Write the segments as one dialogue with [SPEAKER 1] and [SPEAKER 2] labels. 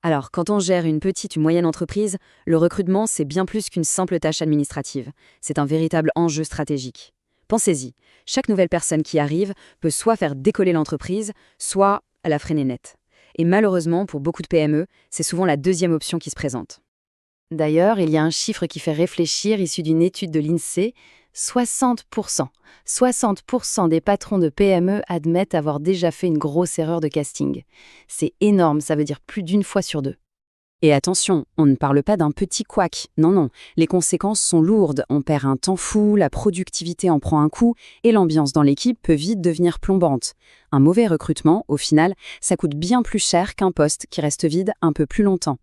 [SPEAKER 1] Alors, quand on gère une petite ou moyenne entreprise, le recrutement, c'est bien plus qu'une simple tâche administrative. C'est un véritable enjeu stratégique. Pensez-y, chaque nouvelle personne qui arrive peut soit faire décoller l'entreprise, soit la freiner net. Et malheureusement, pour beaucoup de PME, c'est souvent la deuxième option qui se présente. D'ailleurs, il y a un chiffre qui fait réfléchir issu d'une étude de l'INSEE. 60%. 60% des patrons de PME admettent avoir déjà fait une grosse erreur de casting. C'est énorme, ça veut dire plus d'une fois sur deux. Et attention, on ne parle pas d'un petit couac. Non, non, les conséquences sont lourdes. On perd un temps fou, la productivité en prend un coup, et l'ambiance dans l'équipe peut vite devenir plombante. Un mauvais recrutement, au final, ça coûte bien plus cher qu'un poste qui reste vide un peu plus longtemps.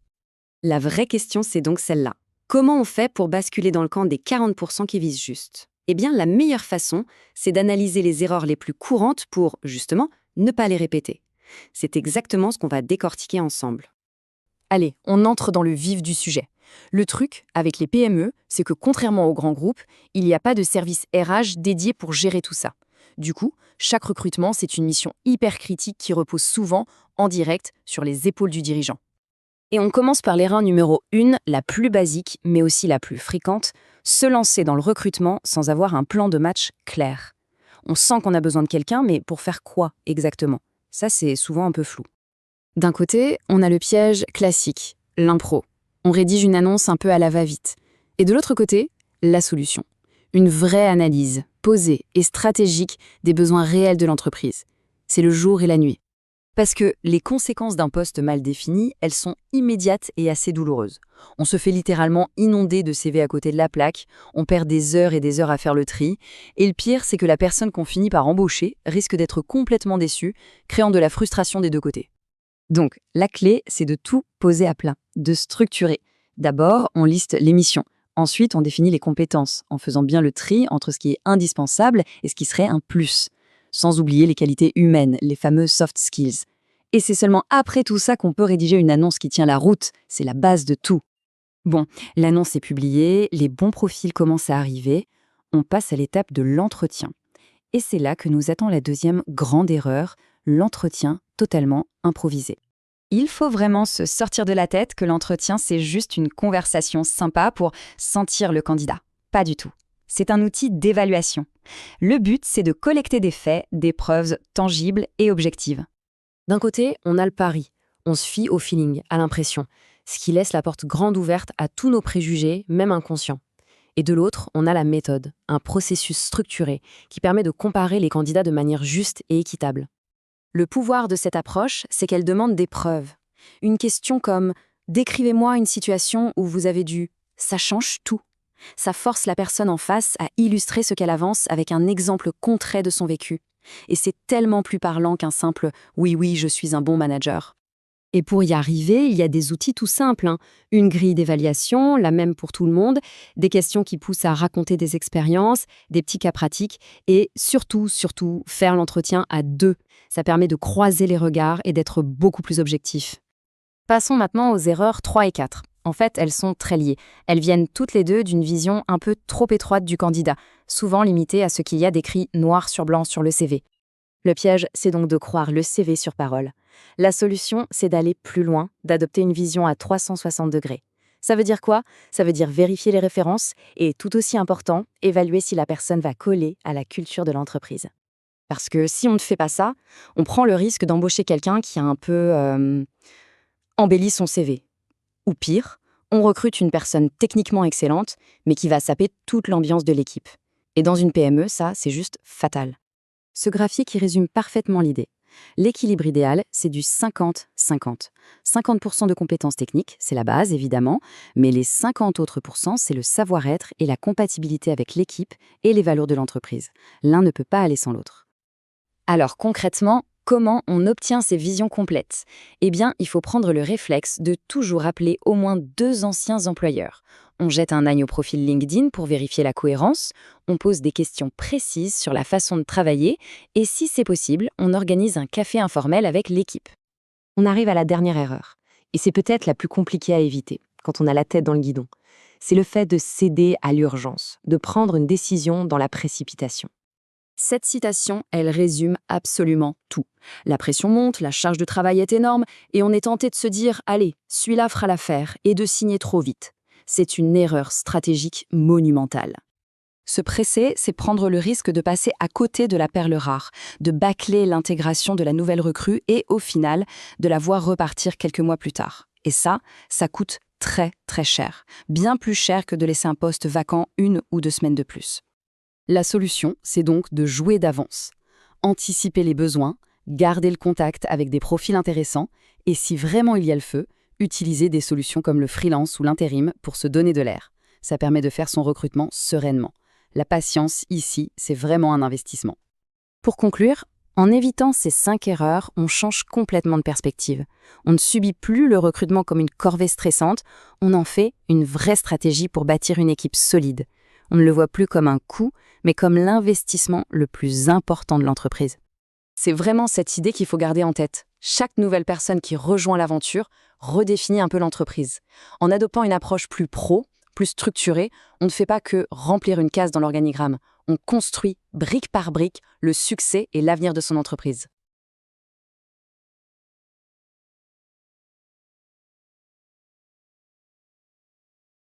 [SPEAKER 1] La vraie question, c'est donc celle-là. Comment on fait pour basculer dans le camp des 40% qui visent juste? Eh bien, la meilleure façon, c'est d'analyser les erreurs les plus courantes pour, justement, ne pas les répéter. C'est exactement ce qu'on va décortiquer ensemble.
[SPEAKER 2] Allez, on entre dans le vif du sujet. Le truc, avec les PME, c'est que contrairement aux grands groupes, il n'y a pas de service RH dédié pour gérer tout ça. Du coup, chaque recrutement, c'est une mission hyper critique qui repose souvent, en direct, sur les épaules du dirigeant. Et on commence par l'erreur numéro 1, la plus basique, mais aussi la plus fréquente, se lancer dans le recrutement sans avoir un plan de match clair. On sent qu'on a besoin de quelqu'un, mais pour faire quoi exactement? Ça, c'est souvent un peu flou. D'un côté, on a le piège classique, l'impro. On rédige une annonce un peu à la va-vite. Et de l'autre côté, la solution. Une vraie analyse, posée et stratégique des besoins réels de l'entreprise. C'est le jour et la nuit. Parce que les conséquences d'un poste mal défini, elles sont immédiates et assez douloureuses. On se fait littéralement inonder de CV à côté de la plaque, on perd des heures et des heures à faire le tri, et le pire, c'est que la personne qu'on finit par embaucher risque d'être complètement déçue, créant de la frustration des deux côtés. Donc, la clé, c'est de tout poser à plat, de structurer. D'abord, on liste les missions. Ensuite, on définit les compétences, en faisant bien le tri entre ce qui est indispensable et ce qui serait un plus. Sans oublier les qualités humaines, les fameux soft skills. Et c'est seulement après tout ça qu'on peut rédiger une annonce qui tient la route. C'est la base de tout. Bon, l'annonce est publiée, les bons profils commencent à arriver. On passe à l'étape de l'entretien. Et c'est là que nous attend la deuxième grande erreur, l'entretien totalement improvisé. Il faut vraiment se sortir de la tête que l'entretien, c'est juste une conversation sympa pour sentir le candidat. Pas du tout. C'est un outil d'évaluation. Le but, c'est de collecter des faits, des preuves tangibles et objectives. D'un côté, on a le pari. On se fie au feeling, à l'impression, ce qui laisse la porte grande ouverte à tous nos préjugés, même inconscients. Et de l'autre, on a la méthode, un processus structuré qui permet de comparer les candidats de manière juste et équitable. Le pouvoir de cette approche, c'est qu'elle demande des preuves. Une question comme « Décrivez-moi une situation où vous avez dû », ça change tout. Ça force la personne en face à illustrer ce qu'elle avance avec un exemple concret de son vécu. Et c'est tellement plus parlant qu'un simple « Oui, oui, je suis un bon manager ». Et pour y arriver, il y a des outils tout simples, hein. Une grille d'évaluation, la même pour tout le monde, des questions qui poussent à raconter des expériences, des petits cas pratiques, et surtout, faire l'entretien à deux. Ça permet de croiser les regards et d'être beaucoup plus objectif. Passons maintenant aux erreurs 3 et 4. En fait, elles sont très liées. Elles viennent toutes les deux d'une vision un peu trop étroite du candidat, souvent limitée à ce qu'il y a d'écrit noir sur blanc sur le CV. Le piège, c'est donc de croire le CV sur parole. La solution, c'est d'aller plus loin, d'adopter une vision à 360 degrés. Ça veut dire quoi? Ça veut dire vérifier les références et, tout aussi important, évaluer si la personne va coller à la culture de l'entreprise. Parce que si on ne fait pas ça, on prend le risque d'embaucher quelqu'un qui a un peu embelli son CV. Ou pire, on recrute une personne techniquement excellente, mais qui va saper toute l'ambiance de l'équipe. Et dans une PME, ça, c'est juste fatal. Ce graphique y résume parfaitement l'idée. L'équilibre idéal, c'est du 50-50. 50% de compétences techniques, c'est la base évidemment, mais les 50 autres pourcents, c'est le savoir-être et la compatibilité avec l'équipe et les valeurs de l'entreprise. L'un ne peut pas aller sans l'autre. Alors concrètement, comment on obtient ces visions complètes? Eh bien, il faut prendre le réflexe de toujours appeler au moins 2 anciens employeurs. On jette un œil au profil LinkedIn pour vérifier la cohérence, on pose des questions précises sur la façon de travailler et si c'est possible, on organise un café informel avec l'équipe. On arrive à la dernière erreur, et c'est peut-être la plus compliquée à éviter quand on a la tête dans le guidon. C'est le fait de céder à l'urgence, de prendre une décision dans la précipitation. Cette citation, elle résume absolument tout. La pression monte, la charge de travail est énorme, et on est tenté de se dire « Allez, celui-là fera l'affaire » et de signer trop vite. C'est une erreur stratégique monumentale. Se presser, c'est prendre le risque de passer à côté de la perle rare, de bâcler l'intégration de la nouvelle recrue et, au final, de la voir repartir quelques mois plus tard. Et ça coûte très, très cher. Bien plus cher que de laisser un poste vacant 1 ou 2 semaines de plus. La solution, c'est donc de jouer d'avance. Anticiper les besoins, garder le contact avec des profils intéressants et, si vraiment il y a le feu, utiliser des solutions comme le freelance ou l'intérim pour se donner de l'air. Ça permet de faire son recrutement sereinement. La patience, ici, c'est vraiment un investissement. Pour conclure, en évitant ces 5 erreurs, on change complètement de perspective. On ne subit plus le recrutement comme une corvée stressante, on en fait une vraie stratégie pour bâtir une équipe solide. On ne le voit plus comme un coût, mais comme l'investissement le plus important de l'entreprise. C'est vraiment cette idée qu'il faut garder en tête. Chaque nouvelle personne qui rejoint l'aventure redéfinit un peu l'entreprise. En adoptant une approche plus pro, plus structurée, on ne fait pas que remplir une case dans l'organigramme. On construit, brique par brique, le succès et l'avenir de son entreprise.